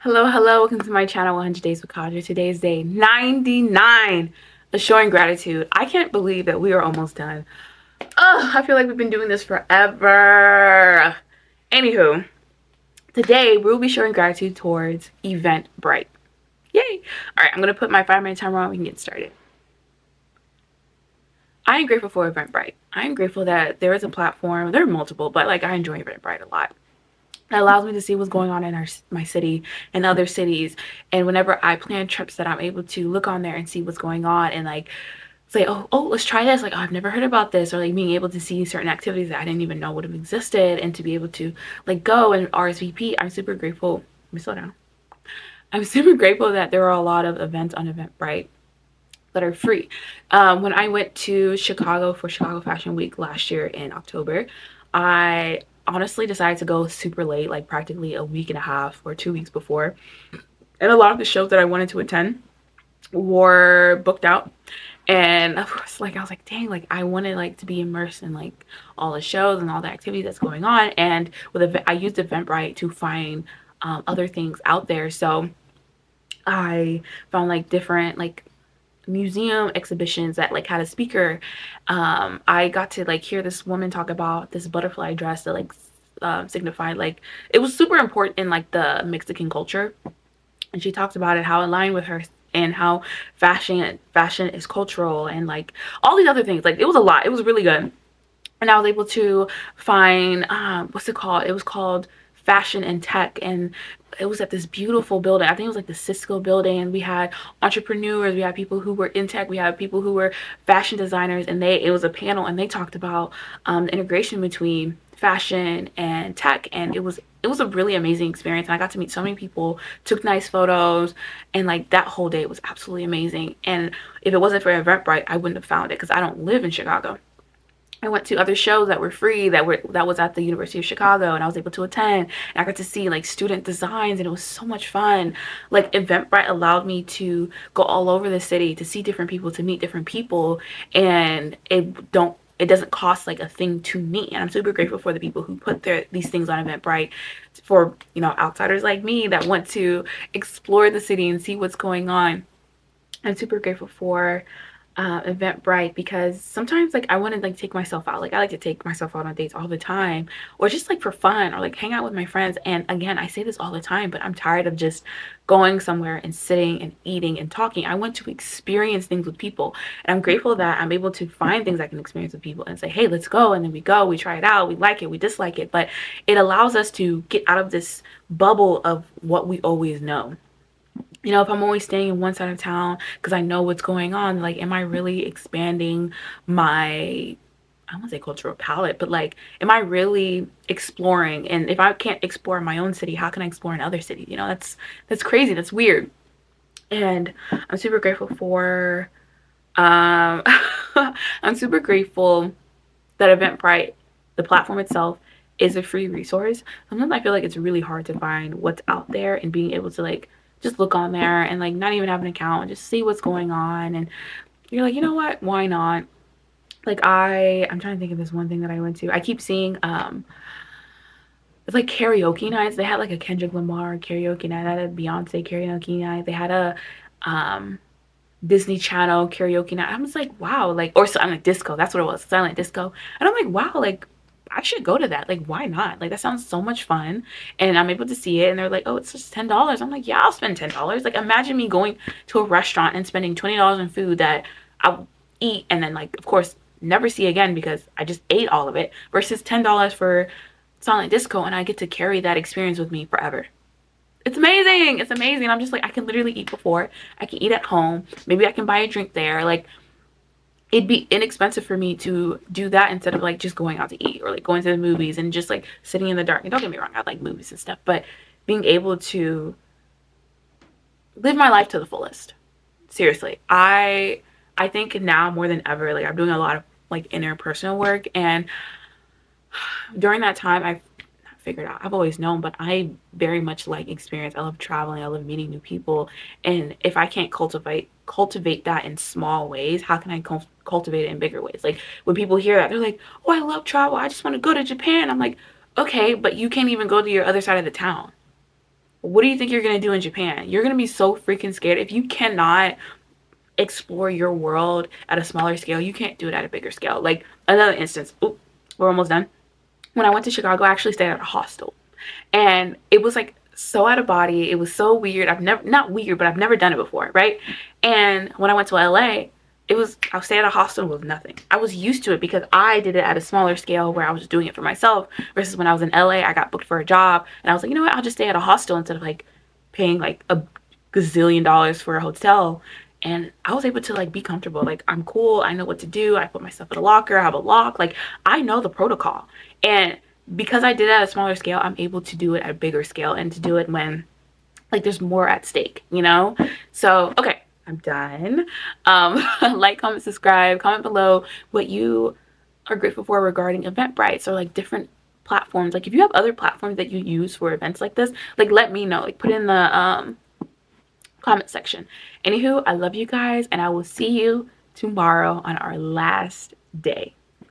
Hello, welcome to my channel 100 Days with Kaja. Today is day 99 of showing gratitude. I can't believe that we are almost done. I feel like we've been doing this forever. Anywho, today we'll be showing gratitude towards Eventbrite. Yay! Alright, I'm going to put my 5-minute timer on. We can get started. I am grateful for Eventbrite. I am grateful that there is a platform. There are multiple, but like I enjoy Eventbrite a lot. It allows me to see what's going on in my city and other cities, and whenever I plan trips, that I'm able to look on there and see what's going on and like say, oh, let's try this, like, oh, I've never heard about this, or like being able to see certain activities that I didn't even know would have existed, and to be able to like go and RSVP. I'm super grateful. Let me slow down. I'm super grateful that there are a lot of events on Eventbrite that are free. When I went to Chicago for Chicago Fashion Week last year in October, I honestly decided to go super late, like practically a week and a half or 2 weeks before. And a lot of the shows that I wanted to attend were booked out. And of course, like I was like, dang, like I wanted like to be immersed in like all the shows and all the activities that's going on. And I used Eventbrite to find other things out there. So I found like different like museum exhibitions that like had a speaker. I got to like hear this woman talk about this butterfly dress that like signified like it was super important in like the Mexican culture, and she talked about it, how it aligned with her, and how fashion is cultural, and like all these other things. Like it was a lot. It was really good. And I was able to find what's it called? It was called Fashion and Tech, and it was at this beautiful building. I think it was like the Cisco building, and we had entrepreneurs, we had people who were in tech, we had people who were fashion designers, and it was a panel, and they talked about the integration between fashion and tech, and it was a really amazing experience. And I got to meet so many people, took nice photos, and like that whole day was absolutely amazing. And if it wasn't for Eventbrite, I wouldn't have found it, because I don't live in Chicago. I went to other shows that were free, that was at the University of Chicago, and I was able to attend, and I got to see like student designs, and it was so much fun. Like Eventbrite allowed me to go all over the city, to see different people, to meet different people, and it doesn't cost like a thing to me. And I'm super grateful for the people who put these things on Eventbrite for, you know, outsiders like me that want to explore the city and see what's going on. I'm super grateful for Eventbrite, because sometimes like I want to like take myself out. Like I like to take myself out on dates all the time, or just like for fun, or like hang out with my friends. And again, I say this all the time, but I'm tired of just going somewhere and sitting and eating and talking. I want to experience things with people, and I'm grateful that I'm able to find things I can experience with people and say, hey, let's go. And then we go, we try it out, we like it, we dislike it, but it allows us to get out of this bubble of what we always know. You know, if I'm always staying in one side of town because I know what's going on, like, am I really expanding my, I don't want to say cultural palette, but like, am I really exploring? And if I can't explore in my own city, how can I explore in other cities? You know, that's crazy. That's weird. And I'm super grateful for, I'm super grateful that Eventbrite, the platform itself, is a free resource. Sometimes I feel like it's really hard to find what's out there, and being able to like just look on there and like not even have an account and just see what's going on, and you're like, you know what, why not? Like I'm trying to think of this one thing that I went to. I keep seeing it's like karaoke nights. They had like a Kendrick Lamar karaoke night, they had a Beyonce karaoke night, they had a Disney Channel karaoke night. I'm just like, wow, like, or silent disco, that's what it was, silent disco. And I'm like, wow, like I should go to that. Like, why not? Like, that sounds so much fun. And I'm able to see it, and they're like, oh, it's just $10. I'm like, yeah, I'll spend $10. Like, imagine me going to a restaurant and spending $20 on food that I'll eat and then, like, of course, never see again because I just ate all of it, versus $10 for silent disco, and I get to carry that experience with me forever. It's amazing. It's amazing. I'm just like, I can literally eat before. I can eat at home. Maybe I can buy a drink there. Like, it'd be inexpensive for me to do that instead of like just going out to eat, or like going to the movies and just like sitting in the dark. And don't get me wrong, I like movies and stuff, but being able to live my life to the fullest. Seriously, I think now more than ever, like I'm doing a lot of like interpersonal work, and during that time I've figured out, I've always known, but I very much like experience. I love traveling, I love meeting new people, and if I can't cultivate that in small ways, how can I cultivate it in bigger ways? Like when people hear that, they're like, oh, I love travel, I just want to go to Japan. I'm like, okay, but you can't even go to your other side of the town. what do you think you're going to do in Japan? You're going to be so freaking scared. If you cannot explore your world at a smaller scale, you can't do it at a bigger scale. Like another instance, oop, we're almost done. When I went to Chicago, I actually stayed at a hostel, and it was like so out of body. It was so weird. I've never, not weird, but I've never done it before, right? And when I went to LA, I stayed at a hostel with nothing. I was used to it because I did it at a smaller scale where I was just doing it for myself, versus when I was in LA, I got booked for a job and I was like, you know what, I'll just stay at a hostel instead of like paying like a gazillion dollars for a hotel. And I was able to like be comfortable. Like, I'm cool. I know what to do. I put myself in a locker. I have a lock. Like, I know the protocol. And because I did it at a smaller scale, I'm able to do it at a bigger scale and to do it when like there's more at stake, you know? So, okay, I'm done. Like, comment, subscribe, comment below what you are grateful for regarding Eventbrite. So like different platforms. Like if you have other platforms that you use for events like this, like let me know. Like put in the comment section. Anywho, I love you guys and I will see you tomorrow on our last day.